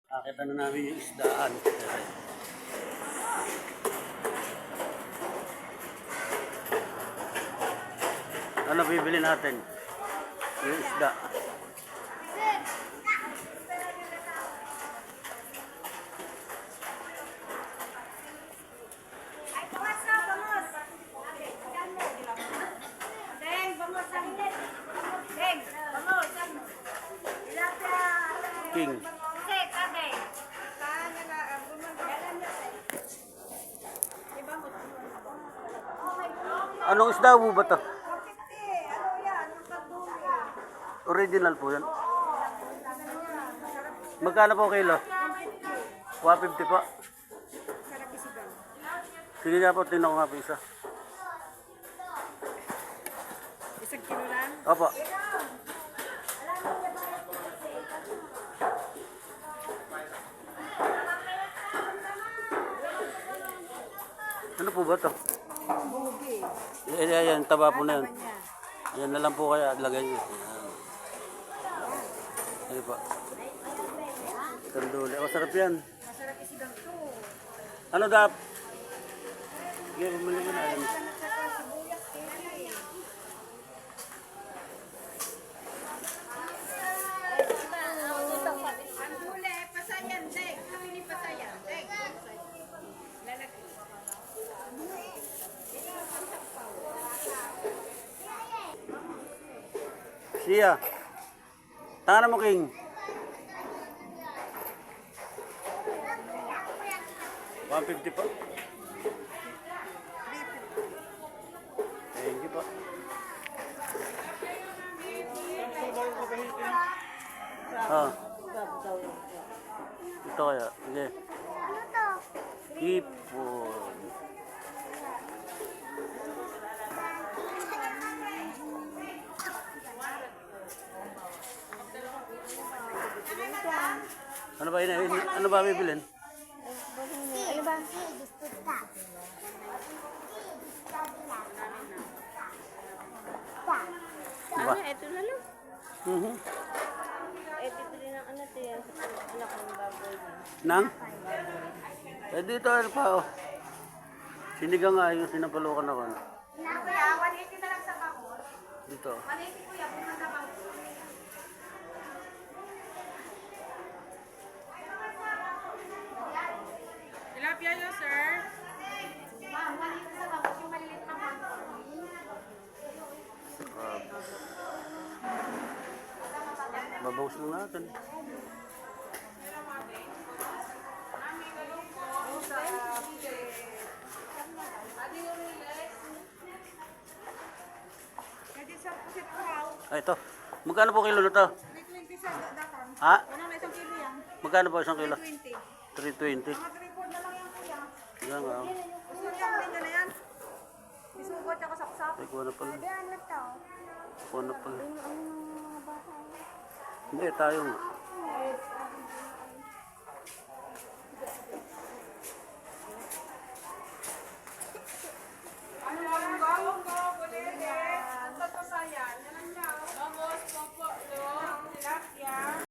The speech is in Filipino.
Nakita na namin yung isdaan. Ano bibili natin? Yung isda. King. Anong isda mo ba to? Original po yan. Magkano po kilo? 150 po. Sige nga po, tinan ko nga po isa. Isang kilo lang? Opo. Ano po ba to? Bugi. Ayan, taba po na yan. Niya. Ayan na lang po kaya, lagay nyo. Ayan po. Kanduli. Masarap yan. Masarap isigang to. Ano dap? Sige, bumili ko na. Ayan. Siya. Tangan mo, King. 150 po. Thank you po. Ah. Ito kaya. Sige. Hipon. Ano ba yun? Ano ba bibilin? Ano ba? Diba? Ito na lang. Ito rin ang anak yan. Anak ng baboy. Nang? Eh dito ano pa oh. Sinigang nga yung sinapalukan ako. Kuya, 180 na lang sa bakod. Dito. 180 kuya, pumunta sa bakod. Tilapia yun, sir. Ma'am, 180 sa bakod. Yung malilit na bakod. Babawas mo natin. Ay, ito. Magkano po kilo na to? 320 sa dakon. Ha? Ano na isang kilo yan? Magkano po isang kilo? 320. 320. Mga 3 na lang yan, kuya. Yan nga. Gusto niyo ang ninyo na yan? Isugot ako sapsap. Ay, kuha na pala. Ano to? Kuha na pala. Ang mga bata. Hindi, tayo nga.